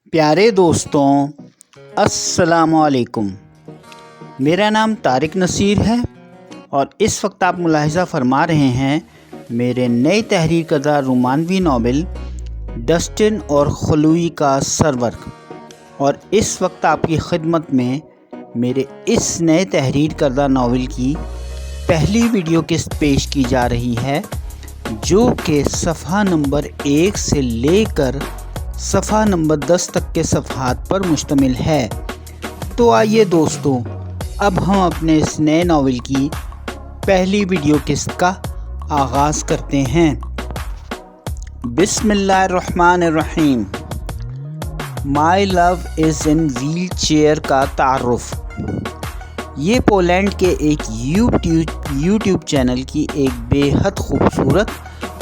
پیارے دوستوں، السلام علیکم۔ میرا نام طارق نصیر ہے اور اس وقت آپ ملاحظہ فرما رہے ہیں میرے نئی تحریر کردہ رومانوی ناول ڈسٹن اور خلوئی کا سرورق، اور اس وقت آپ کی خدمت میں میرے اس نئے تحریر کردہ ناول کی پہلی ویڈیو قسط پیش کی جا رہی ہے، جو کہ صفحہ نمبر 1 سے لے کر صفحہ نمبر 10 تک کے صفحات پر مشتمل ہے۔ تو آئیے دوستوں، اب ہم اپنے اس نئے ناول کی پہلی ویڈیو قسط کا آغاز کرتے ہیں۔ بسم اللہ الرحمن الرحیم۔ مائی لو از ان ویل چیئر کا تعارف۔ یہ پولینڈ کے ایک یوٹیوب چینل کی ایک بے حد خوبصورت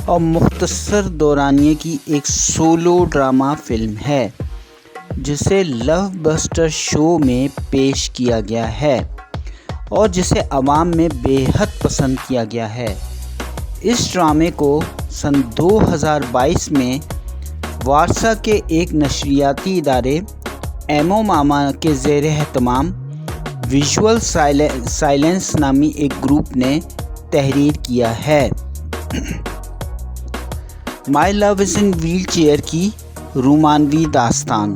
اور مختصر دورانیے کی ایک سولو ڈرامہ فلم ہے، جسے لو بسٹر شو میں پیش کیا گیا ہے اور جسے عوام میں بے حد پسند کیا گیا ہے۔ اس ڈرامے کو سن 2022 میں وارسا کے ایک نشریاتی ادارے ایمو ماما کے زیر اہتمام ویژول سائلنس نامی ایک گروپ نے تحریر کیا ہے۔ مائی لو از ان ویل چیئر کی رومانوی داستان۔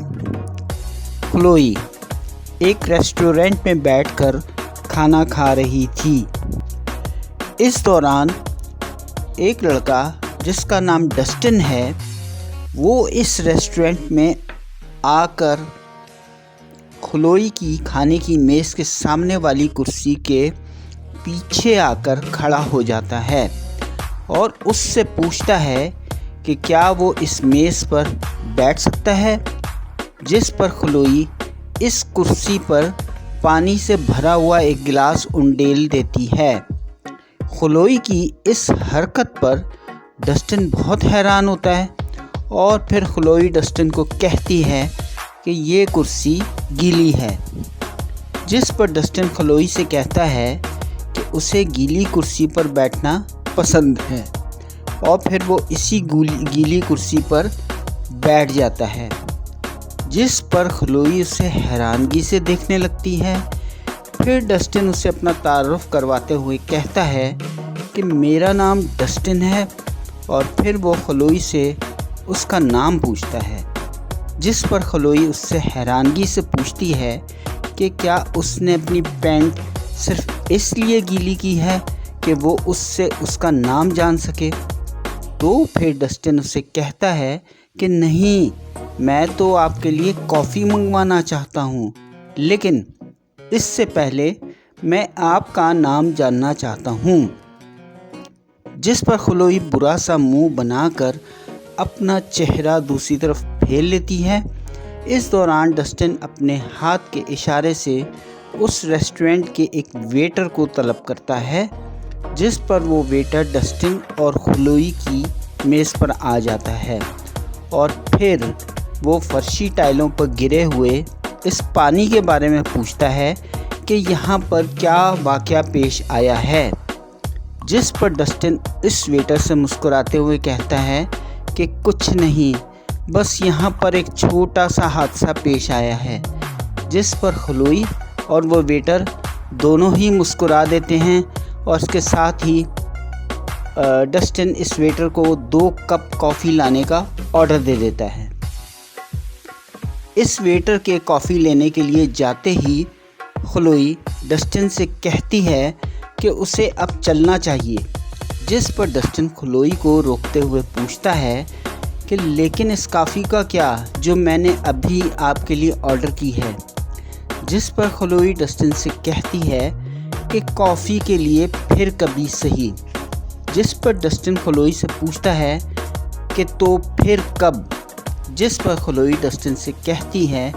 خلوئی ایک ریسٹورنٹ میں بیٹھ کر کھانا کھا رہی تھی۔ اس دوران ایک لڑکا جس کا نام ڈسٹن ہے، وہ اس ریسٹورنٹ میں آ کر خلوئی کی کھانے کی میز کے سامنے والی کرسی کے پیچھے آ کر کھڑا ہو جاتا ہے اور اس سے پوچھتا ہے کہ کیا وہ اس میز پر بیٹھ سکتا ہے، جس پر خلوئی اس کرسی پر پانی سے بھرا ہوا ایک گلاس انڈیل دیتی ہے۔ خلوئی کی اس حرکت پر ڈسٹن بہت حیران ہوتا ہے اور پھر خلوئی ڈسٹن کو کہتی ہے کہ یہ کرسی گیلی ہے، جس پر ڈسٹن خلوئی سے کہتا ہے کہ اسے گیلی کرسی پر بیٹھنا پسند ہے، اور پھر وہ اسی گیلی کرسی پر بیٹھ جاتا ہے، جس پر خلوئی اسے حیرانگی سے دیکھنے لگتی ہے۔ پھر ڈسٹن اسے اپنا تعارف کرواتے ہوئے کہتا ہے کہ میرا نام ڈسٹن ہے، اور پھر وہ خلوئی سے اس کا نام پوچھتا ہے، جس پر خلوئی اس سے حیرانگی سے پوچھتی ہے کہ کیا اس نے اپنی پینٹ صرف اس لیے گیلی کی ہے کہ وہ اس سے اس کا نام جان سکے۔ تو پھر ڈسٹن اسے کہتا ہے کہ نہیں، میں تو آپ کے لیے کافی منگوانا چاہتا ہوں، لیکن اس سے پہلے میں آپ کا نام جاننا چاہتا ہوں، جس پر خلوئی برا سا منہ بنا کر اپنا چہرہ دوسری طرف پھیر لیتی ہے۔ اس دوران ڈسٹن اپنے ہاتھ کے اشارے سے اس ریسٹورنٹ کے ایک ویٹر کو طلب کرتا ہے، جس پر وہ ویٹر ڈسٹن اور خلوئی کی میز پر آ جاتا ہے، اور پھر وہ فرشی ٹائلوں پر گرے ہوئے اس پانی کے بارے میں پوچھتا ہے کہ یہاں پر کیا واقعہ پیش آیا ہے، جس پر ڈسٹن اس ویٹر سے مسکراتے ہوئے کہتا ہے کہ کچھ نہیں، بس یہاں پر ایک چھوٹا سا حادثہ پیش آیا ہے، جس پر خلوئی اور وہ ویٹر دونوں ہی مسکرا دیتے ہیں، اور اس کے ساتھ ہی ڈسٹن اس ویٹر کو 2 کپ کافی لانے کا آرڈر دے دیتا ہے۔ اس ویٹر کے کافی لینے کے لیے جاتے ہی خلوئی ڈسٹن سے کہتی ہے کہ اسے اب چلنا چاہیے، جس پر ڈسٹن خلوئی کو روکتے ہوئے پوچھتا ہے کہ لیکن اس کافی کا کیا جو میں نے ابھی آپ کے لیے آرڈر کی ہے، جس پر خلوئی ڈسٹن سے کہتی ہے کہ کافی کے لیے پھر کبھی صحیح، جس پر ڈسٹن خلوئی سے پوچھتا ہے کہ تو پھر کب، جس پر خلوئی ڈسٹن سے کہتی ہے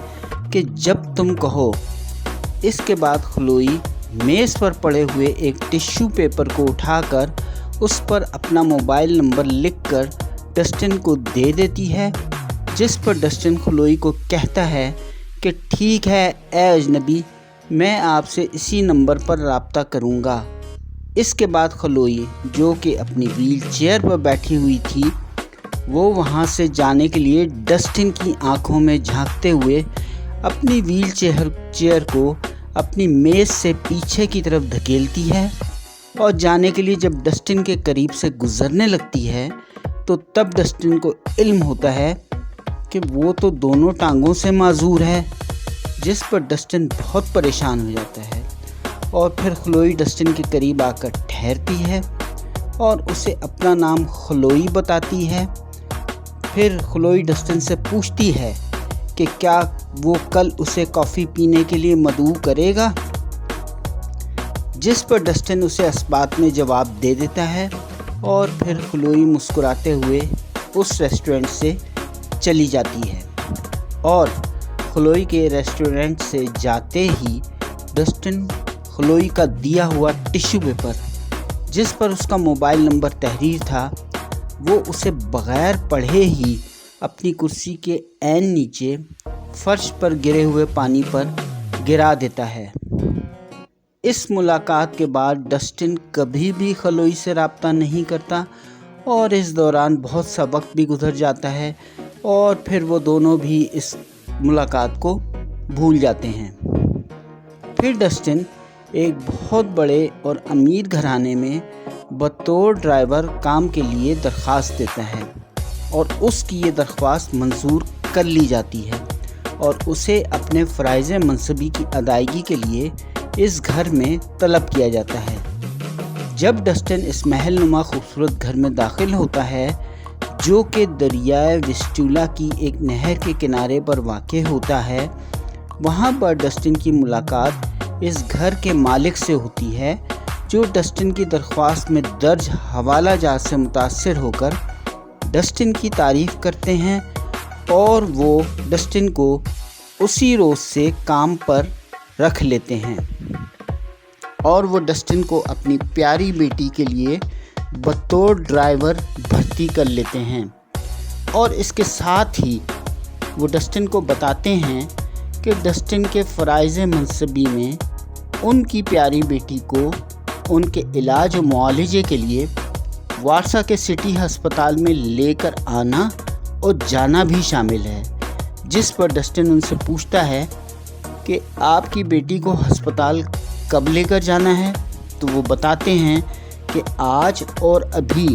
کہ جب تم کہو۔ اس کے بعد خلوئی میز پر پڑے ہوئے ایک ٹشو پیپر کو اٹھا کر اس پر اپنا موبائل نمبر لکھ کر ڈسٹن کو دے دیتی ہے، جس پر ڈسٹن خلوئی کو کہتا ہے کہ ٹھیک ہے اے اجنبی، میں آپ سے اسی نمبر پر رابطہ کروں گا۔ اس کے بعد خلوئی، جو کہ اپنی ویل چیئر پر بیٹھی ہوئی تھی، वो वहाँ से जाने के लिए डस्टिन की आंखों में झांकते हुए अपनी व्हील चेयर को अपनी मेज़ से पीछे की तरफ धकेलती है और जाने के लिए जब डस्टिन के करीब से गुजरने लगती है तो तब डस्टिन को इल्म होता है कि वो तो दोनों टांगों से माजूर है, जिस पर डस्टिन बहुत परेशान हो जाता है और फिर ख्लोई डस्टिन के करीब आकर ठहरती है और उसे अपना नाम ख्लोई बताती है। फिर ख्लोई डस्टिन से पूछती है कि क्या वो कल उसे कॉफ़ी पीने के लिए मदऊ करेगा, जिस पर डस्टिन उसे इस बात में जवाब दे देता है और फिर ख्लोई मुस्कुराते हुए उस रेस्टोरेंट से चली जाती है। और ख्लोई के रेस्टोरेंट से जाते ही डस्टिन ख्लोई का दिया हुआ टिश्यू पेपर, जिस पर उसका मोबाइल नंबर तहरीर था, वो उसे बग़ैर पढ़े ही अपनी कुर्सी के ऐन नीचे फर्श पर गिरे हुए पानी पर गिरा देता है। इस मुलाकात के बाद डस्टिन कभी भी ख्लोई से रब्ता नहीं करता और इस दौरान बहुत सा वक्त भी गुजर जाता है और फिर वो दोनों भी इस मुलाकात को भूल जाते हैं। फिर डस्टिन एक बहुत बड़े और अमीर घराने में बतौर ड्राइवर काम के लिए दरख्वास्त देता है और उसकी ये दरख्वास्त मंजूर कर ली जाती है और उसे अपने फ़राइज़ मनसबी की अदायगी के लिए इस घर में तलब किया जाता है। जब डस्टिन इस महल नुमा खूबसूरत घर में दाखिल होता है, जो कि दरियाए विस्टूला की एक नहर के किनारे पर वाक़ होता है, वहाँ पर डस्टिन की मुलाकात इस घर के मालिक से होती है, जो डस्टिन की दरख्वास्त में दर्ज हवाला जात से मुतासिर होकर डस्टिन की तारीफ़ करते हैं और वो डस्टिन को उसी रोज़ से काम पर रख लेते हैं और वो डस्टिन को अपनी प्यारी बेटी के लिए बतौर ड्राइवर भर्ती कर लेते हैं। और इसके साथ ही वो डस्टिन को बताते हैं कि डस्टिन के फ़राइज़ मनसबी में उनकी प्यारी बेटी को उनके इलाज और मुआलजे के लिए वारसा के सिटी हस्पताल में लेकर आना और जाना भी शामिल है, जिस पर डस्टिन उनसे पूछता है कि आपकी बेटी को हस्पताल कब लेकर जाना है, तो वो बताते हैं कि आज और अभी,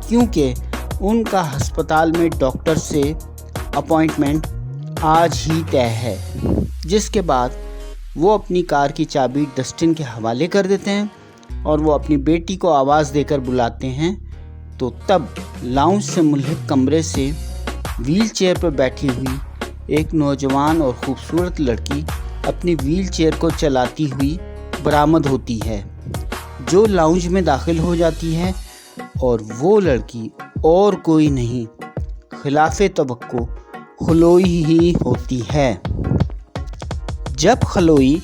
क्योंकि उनका हस्पताल में डॉक्टर से अपॉइंटमेंट आज ही तय है। जिसके बाद वो अपनी कार की चाबी डस्टिन के हवाले कर देते हैं और वो अपनी बेटी को आवाज़ देकर बुलाते हैं। तो तब लाउंज से मुल्हिक कमरे से व्हील चेयर पर बैठी हुई एक नौजवान और ख़ूबसूरत लड़की अपनी व्हील चेयर को चलाती हुई बरामद होती है, जो लाउंज में दाखिल हो जाती है और वो लड़की और कोई नहीं खिलाफ़े तवक्को ख्लोई ही होती है। जब ख्लोई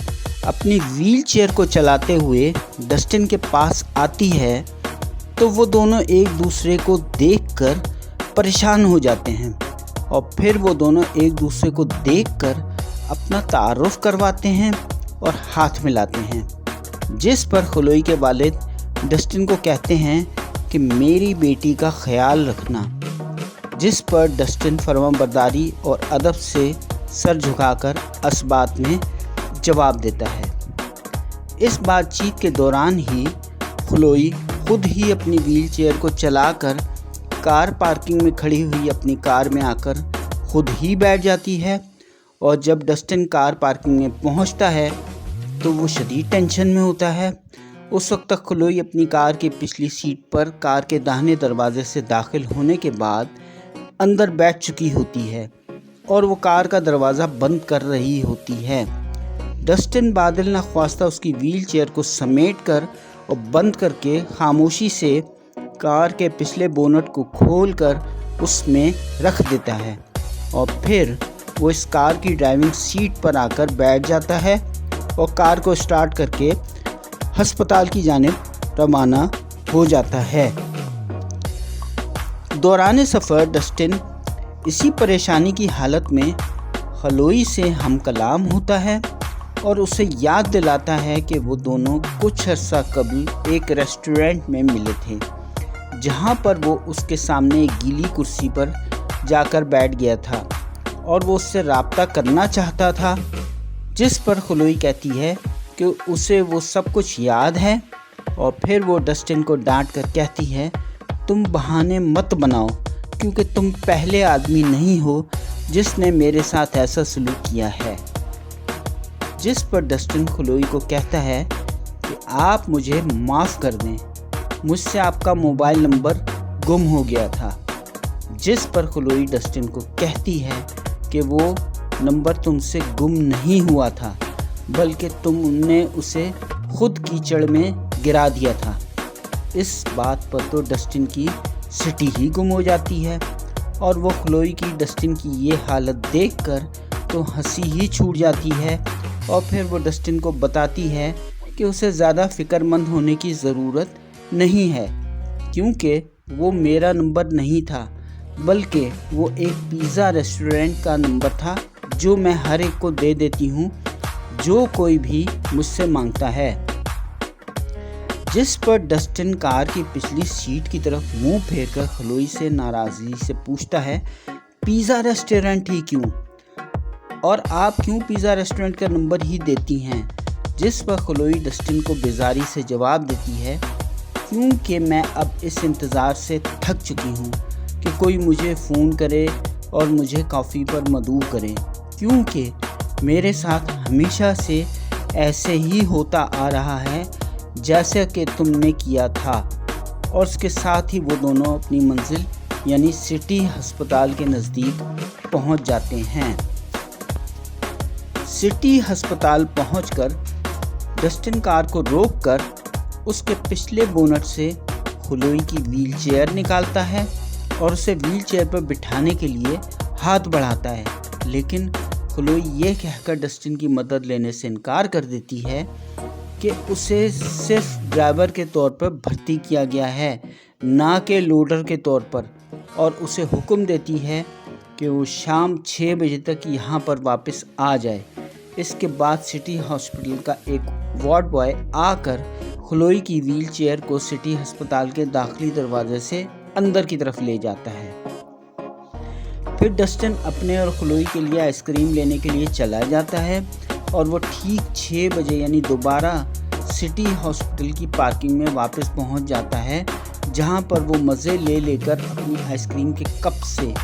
अपनी व्हील चेयर को चलाते हुए डस्टिन के पास आती है तो वो दोनों एक दूसरे को देखकर परेशान हो जाते हैं और फिर वो दोनों एक दूसरे को देखकर अपना तारुफ करवाते हैं और हाथ मिलाते हैं, जिस पर ख्लोई के वालिद डस्टिन को कहते हैं कि मेरी बेटी का ख्याल रखना, जिस पर डस्टिन फरमाबरदारी और अदब से सर झुकाकर इस बात में जवाब देता है। इस बातचीत के दौरान ही ख्लोई खुद ही अपनी व्हील चेयर को चलाकर कार पार्किंग में खड़ी हुई अपनी कार में आकर खुद ही बैठ जाती है और जब डस्टिन कार पार्किंग में पहुंचता है तो वो शदीद टेंशन में होता है। उस वक्त तक ख्लोई अपनी कार की पिछली सीट पर कार के दाहिने दरवाजे से दाखिल होने के बाद अंदर बैठ चुकी होती है और वो कार का दरवाज़ा बंद कर रही होती है। डस्टिन बादल नख्वास्ता उसकी व्हील चेयर को समेट कर और बंद करके खामोशी से कार के पिछले बोनट को खोलकर उसमें रख देता है और फिर वो इस कार की ड्राइविंग सीट पर आकर बैठ जाता है और कार को स्टार्ट करके हस्पताल की जानिब रवाना हो जाता है। दौरान सफ़र डस्टिन इसी परेशानी की हालत में ख्लोई से हम कलाम होता है और उसे याद दिलाता है कि वो दोनों कुछ अर्सा कबल एक रेस्टोरेंट में मिले थे, जहां पर वो उसके सामने एक गीली कुर्सी पर जाकर बैठ गया था और वो उससे राब्ता करना चाहता था, जिस पर खलोई कहती है कि उसे वो सब कुछ याद है। और फिर वो डस्टिन को डांट कर कहती है, तुम बहाने मत बनाओ, क्योंकि तुम पहले आदमी नहीं हो जिसने मेरे साथ ऐसा सलूक किया है। जिस पर डस्टिन खलोई को कहता है कि आप मुझे माफ़ कर दें, मुझसे आपका मोबाइल नंबर गुम हो गया था। जिस पर खलोई डस्टिन को कहती है कि वो नंबर तुमसे गुम नहीं हुआ था, बल्कि तुमने उसे खुद कीचड़ में गिरा दिया था। इस बात पर तो डस्टिन की सिटी ही गुम हो जाती है और वो खलोई की डस्टिन की ये हालत देखकर तो हंसी ही छूट जाती है। और फिर वो डस्टिन को बताती है कि उसे ज़्यादा फ़िक्रमंद होने की ज़रूरत नहीं है, क्योंकि वो मेरा नंबर नहीं था, बल्कि वो एक पिज़्ज़ा रेस्टोरेंट का नंबर था जो मैं हर एक को दे देती हूँ जो कोई भी मुझसे मांगता है। जिस पर डस्टिन कार की पिछली सीट की तरफ मुंह फेरकर खलोई से नाराज़गी से पूछता है, पिज़्ज़ा रेस्टोरेंट ही क्यों, और आप क्यों पिज़्ज़ा रेस्टोरेंट का नंबर ही देती हैं। जिस पर खलोई डस्टिन को बेजारी से जवाब देती है, क्योंकि मैं अब इस इंतज़ार से थक चुकी हूँ कि कोई मुझे फ़ोन करे और मुझे कॉफ़ी पर मदऊ करे, क्योंकि मेरे साथ हमेशा से ऐसे ही होता आ रहा है जैसे कि तुमने किया था। और उसके साथ ही वो दोनों अपनी मंजिल यानी सिटी अस्पताल के नज़दीक पहुंच जाते हैं। सिटी अस्पताल पहुंचकर डस्टिन कार को रोककर उसके पिछले बोनट से खलोई की व्हीलचेयर निकालता है और उसे व्हीलचेयर पर बिठाने के लिए हाथ बढ़ाता है, लेकिन खलोई ये कहकर डस्टिन की मदद लेने से इनकार कर देती है कि उसे सिर्फ ड्राइवर के तौर पर भर्ती किया गया है, ना कि लोडर के तौर पर, और उसे हुक्म देती है कि वो शाम 6 बजे तक यहाँ पर वापस आ जाए। इसके बाद सिटी हॉस्पिटल का एक वार्ड बॉय आकर खलोई की व्हीलचेयर को सिटी अस्पताल के दाखिली दरवाजे से अंदर की तरफ ले जाता है। फिर डस्टिन अपने और खलोई के लिए आइसक्रीम लेने के लिए चला जाता है और वो ठीक 6 बजे यानी दोबारा सिटी हॉस्पिटल की पार्किंग में वापस पहुंच जाता है, जहां पर वो मज़े ले लेकर अपनी आइसक्रीम के कप से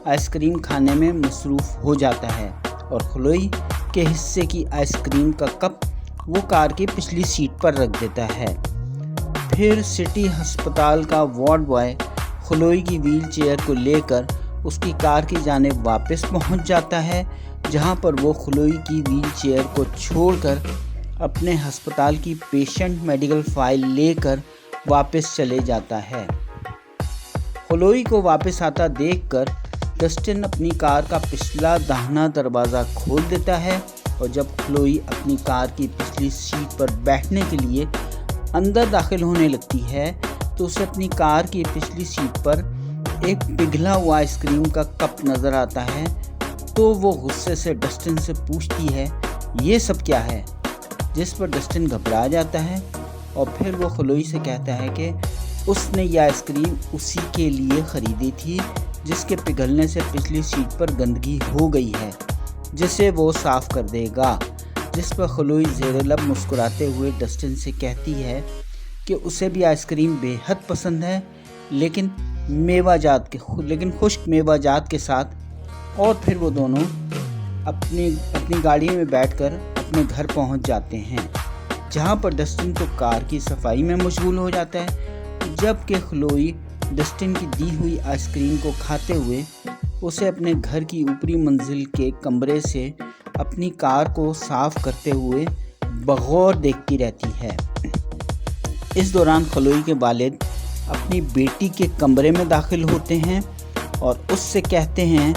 आइसक्रीम खाने में मसरूफ़ हो जाता है और खलोई के हिस्से की आइसक्रीम का कप वो कार की पिछली सीट पर रख देता है। फिर सिटी अस्पताल का वार्ड बॉय खलोई की व्हीलचेयर को लेकर उसकी कार की जानिब वापस पहुंच जाता है, जहां पर वो खलोई की व्हीलचेयर को छोड़कर अपने अस्पताल की पेशेंट मेडिकल फाइल लेकर वापस चले जाता है। खलोई को वापस आता देखकर डस्टिन अपनी कार का पिछला दाहिना दरवाज़ा खोल देता है और जब खलोई अपनी कार की पिछली सीट पर बैठने के लिए अंदर दाखिल होने लगती है तो उसे अपनी कार की पिछली सीट पर एक पिघला हुआ आइसक्रीम का कप नज़र आता है। तो वो गुस्से से डस्टिन से पूछती है, ये सब क्या है। जिस पर डस्टिन घबरा जाता है और फिर वो खलोई से कहता है कि उसने यह आइसक्रीम उसी के लिए ख़रीदी थी जिसके पिघलने से पिछली सीट पर गंदगी हो गई है, जिसे वो साफ़ कर देगा। जिस पर खलोई ज़ेरे लब मुस्कुराते हुए डस्टिन से कहती है कि उसे भी आइसक्रीम बेहद पसंद है, लेकिन खुश्क मेवाजात के साथ। और फिर वो दोनों अपनी गाड़ी में बैठकर अपने घर पहुंच जाते हैं, जहां पर डस्टिन तो कार की सफाई में मशगूल हो जाता है, जबकि खलोई डस्टिन की दी हुई आइसक्रीम को खाते हुए उसे अपने घर की ऊपरी मंजिल के कमरे से अपनी कार को साफ़ करते हुए बगौर देखती रहती है। इस दौरान खलोई के वालिद अपनी बेटी के कमरे में दाखिल होते हैं और उससे कहते हैं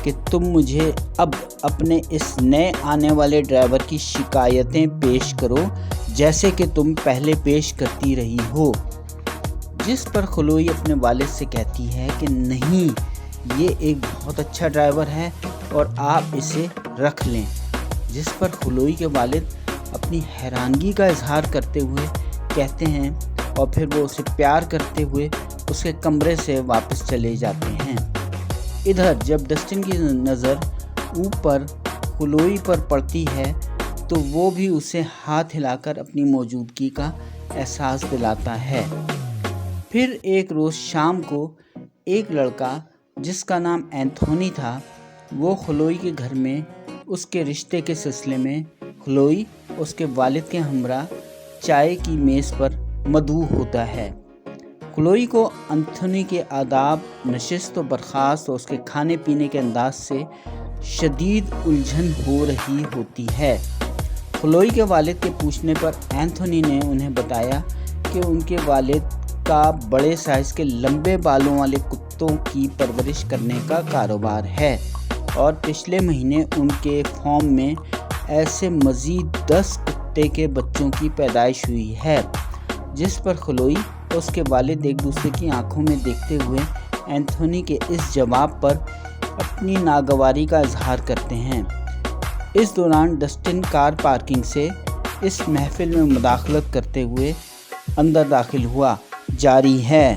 कि तुम मुझे अब अपने इस नए आने वाले ड्राइवर की शिकायतें पेश करो जैसे कि तुम पहले पेश करती रही हो। जिस पर खलोई अपने वालिद से कहती है कि नहीं, ये एक बहुत अच्छा ड्राइवर है और आप इसे रख लें। जिस पर खलोई के वालिद अपनी हैरानगी का इजहार करते हुए कहते हैं और फिर वो उसे प्यार करते हुए اس کے کمرے سے واپس چلے جاتے ہیں۔ ادھر جب ڈسٹن کی نظر اوپر کلوئی پر پڑتی ہے تو وہ بھی اسے ہاتھ ہلا کر اپنی موجودگی کا احساس دلاتا ہے۔ پھر ایک روز شام کو ایک لڑکا جس کا نام اینتھونی تھا وہ کلوئی کے گھر میں اس کے رشتے کے سلسلے میں کلوئی اس کے والد کے ہمراہ چائے کی میز پر مدعو ہوتا ہے۔ کلوئی کو اینتھونی کے آداب، نشست و برخاست اور اس کے کھانے پینے کے انداز سے شدید الجھن ہو رہی ہوتی ہے۔ کلوئی کے والد کے پوچھنے پر اینتھونی نے انہیں بتایا کہ ان کے والد کا بڑے سائز کے لمبے بالوں والے کتوں کی پرورش کرنے کا کاروبار ہے اور پچھلے مہینے ان کے فارم میں ایسے مزید 10 کتے کے بچوں کی پیدائش ہوئی ہے، جس پر کلوئی اور اس کے والد ایک دوسرے کی آنکھوں میں دیکھتے ہوئے اینتھونی کے اس جواب پر اپنی ناگواری کا اظہار کرتے ہیں۔ اس دوران ڈسٹن کار پارکنگ سے اس محفل میں مداخلت کرتے ہوئے اندر داخل ہوا۔ جاری ہے۔